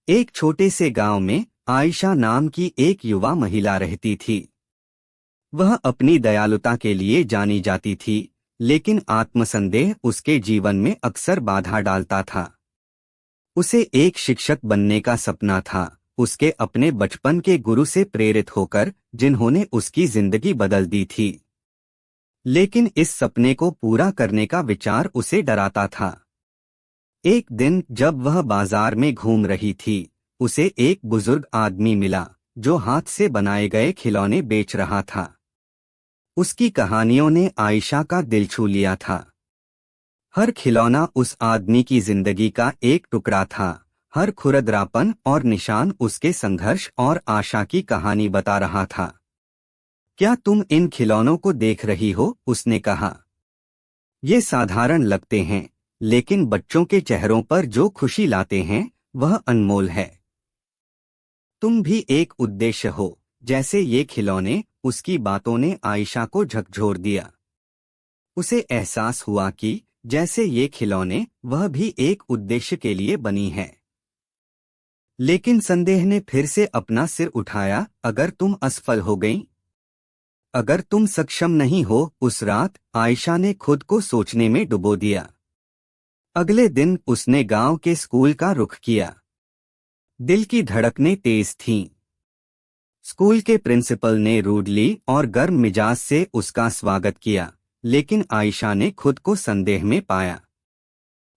एक छोटे से गांव में आयशा नाम की एक युवा महिला रहती थी। वह अपनी दयालुता के लिए जानी जाती थी, लेकिन आत्मसंदेह उसके जीवन में अक्सर बाधा डालता था। उसे एक शिक्षक बनने का सपना था, उसके अपने बचपन के गुरु से प्रेरित होकर, जिन्होंने उसकी जिंदगी बदल दी थी। लेकिन इस सपने को पूरा करने का विचार उसे डराता था। एक दिन जब वह बाजार में घूम रही थी, उसे एक बुजुर्ग आदमी मिला जो हाथ से बनाए गए खिलौने बेच रहा था। उसकी कहानियों ने आयशा का दिल छू लिया था। हर खिलौना उस आदमी की जिंदगी का एक टुकड़ा था। हर खुरदरापन और निशान उसके संघर्ष और आशा की कहानी बता रहा था। क्या तुम इन खिलौनों को देख रही हो? उसने कहा। ये साधारण लगते हैं, लेकिन बच्चों के चेहरों पर जो खुशी लाते हैं वह अनमोल है। तुम भी एक उद्देश्य हो, जैसे ये खिलौने। उसकी बातों ने आयशा को झकझोर दिया। उसे एहसास हुआ कि जैसे ये खिलौने, वह भी एक उद्देश्य के लिए बनी है। लेकिन संदेह ने फिर से अपना सिर उठाया। अगर तुम असफल हो गई, अगर तुम सक्षम नहीं हो। उस रात आयशा ने खुद को सोचने में डुबो दिया। अगले दिन उसने गांव के स्कूल का रुख किया। दिल की धड़कनें तेज थीं। स्कूल के प्रिंसिपल ने रूडली और गर्म मिजाज से उसका स्वागत किया, लेकिन आयशा ने खुद को संदेह में पाया।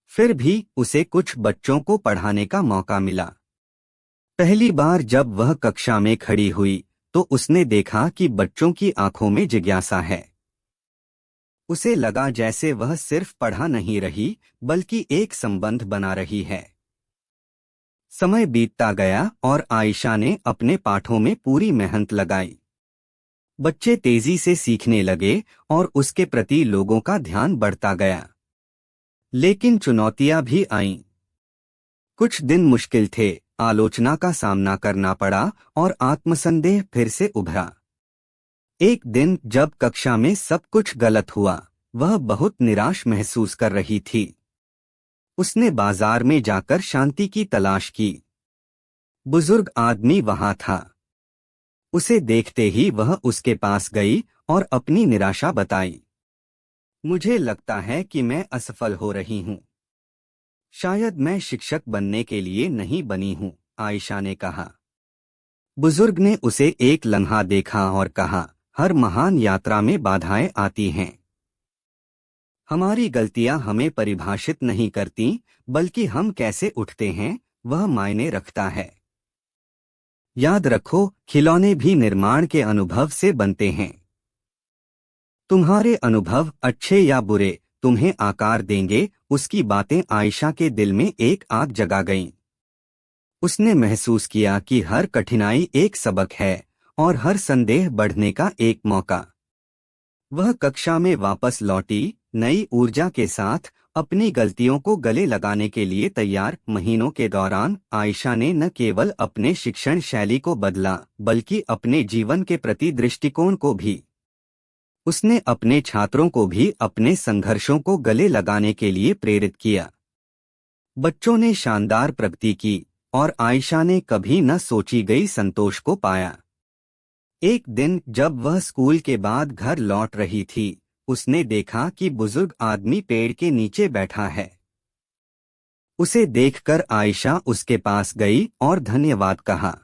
फिर भी उसे कुछ बच्चों को पढ़ाने का मौका मिला। पहली बार जब वह कक्षा में खड़ी हुई, तो उसने देखा कि बच्चों की आंखों में जिज्ञासा है। उसे लगा जैसे वह सिर्फ पढ़ा नहीं रही, बल्कि एक संबंध बना रही है। समय बीतता गया और आयशा ने अपने पाठों में पूरी मेहनत लगाई। बच्चे तेजी से सीखने लगे और उसके प्रति लोगों का ध्यान बढ़ता गया। लेकिन चुनौतियां भी आईं। कुछ दिन मुश्किल थे, आलोचना का सामना करना पड़ा और आत्मसंदेह फिर से उभरा। एक दिन जब कक्षा में सब कुछ गलत हुआ, वह बहुत निराश महसूस कर रही थी। उसने बाजार में जाकर शांति की तलाश की। बुजुर्ग आदमी वहां था। उसे देखते ही वह उसके पास गई और अपनी निराशा बताई। मुझे लगता है कि मैं असफल हो रही हूँ। शायद मैं शिक्षक बनने के लिए नहीं बनी हूँ, आयशा ने कहा। बुजुर्ग ने उसे एक लम्हा देखा और कहा, हर महान यात्रा में बाधाएं आती हैं। हमारी गलतियां हमें परिभाषित नहीं करती, बल्कि हम कैसे उठते हैं वह मायने रखता है। याद रखो, खिलौने भी निर्माण के अनुभव से बनते हैं। तुम्हारे अनुभव अच्छे या बुरे तुम्हें आकार देंगे। उसकी बातें आयशा के दिल में एक आग जगा गईं। उसने महसूस किया कि हर कठिनाई एक सबक है और हर संदेह बढ़ने का एक मौका। वह कक्षा में वापस लौटी, नई ऊर्जा के साथ, अपनी गलतियों को गले लगाने के लिए तैयार। महीनों के दौरान आयशा ने न केवल अपने शिक्षण शैली को बदला, बल्कि अपने जीवन के प्रति दृष्टिकोण को भी। उसने अपने छात्रों को भी अपने संघर्षों को गले लगाने के लिए प्रेरित किया। बच्चों ने शानदार प्रगति की और आयशा ने कभी न सोची गई संतोष को पाया। एक दिन जब वह स्कूल के बाद घर लौट रही थी, उसने देखा कि बुजुर्ग आदमी पेड़ के नीचे बैठा है। उसे देखकर आयशा उसके पास गई और धन्यवाद कहा।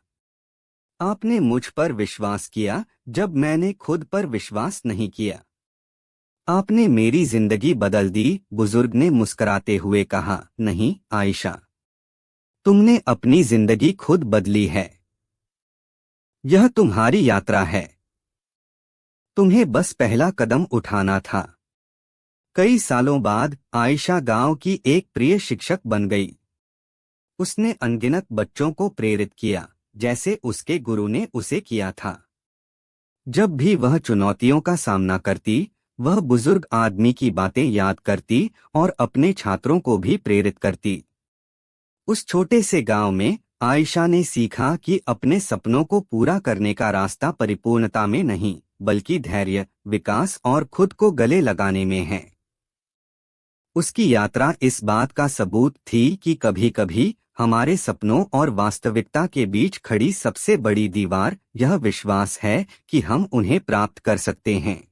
आपने मुझ पर विश्वास किया जब मैंने खुद पर विश्वास नहीं किया। आपने मेरी जिंदगी बदल दी, बुजुर्ग ने मुस्कुराते हुए कहा। नहीं आयशा, तुमने अपनी जिंदगी खुद बदली है। यह तुम्हारी यात्रा है। तुम्हें बस पहला कदम उठाना था। कई सालों बाद आयशा गांव की एक प्रिय शिक्षक बन गई। उसने अनगिनत बच्चों को प्रेरित किया, जैसे उसके गुरु ने उसे किया था। जब भी वह चुनौतियों का सामना करती, वह बुजुर्ग आदमी की बातें याद करती और अपने छात्रों को भी प्रेरित करती। उस छोटे से गांव में आयशा ने सीखा कि अपने सपनों को पूरा करने का रास्ता परिपूर्णता में नहीं, बल्कि धैर्य, विकास और खुद को गले लगाने में है। उसकी यात्रा इस बात का सबूत थी कि कभी-कभी हमारे सपनों और वास्तविकता के बीच खड़ी सबसे बड़ी दीवार यह विश्वास है कि हम उन्हें प्राप्त कर सकते हैं।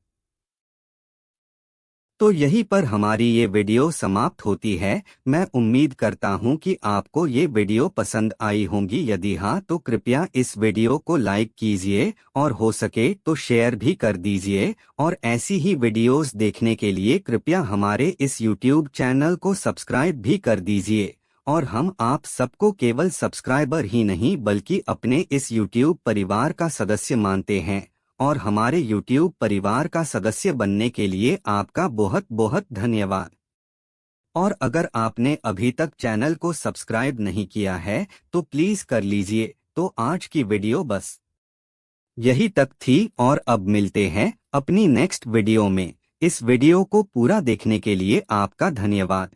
तो यहीं पर हमारी ये वीडियो समाप्त होती है। मैं उम्मीद करता हूँ कि आपको ये वीडियो पसंद आई होंगी। यदि हाँ तो कृपया इस वीडियो को लाइक कीजिए और हो सके तो शेयर भी कर दीजिए। और ऐसी ही वीडियोस देखने के लिए कृपया हमारे इस यूट्यूब चैनल को सब्सक्राइब भी कर दीजिए। और हम आप सबको केवल सब्सक्राइबर ही नहीं बल्कि अपने इस यूट्यूब परिवार का सदस्य मानते हैं। और हमारे YouTube परिवार का सदस्य बनने के लिए आपका बहुत बहुत धन्यवाद। और अगर आपने अभी तक चैनल को सब्सक्राइब नहीं किया है तो प्लीज कर लीजिए। तो आज की वीडियो बस यही तक थी और अब मिलते हैं अपनी नेक्स्ट वीडियो में। इस वीडियो को पूरा देखने के लिए आपका धन्यवाद।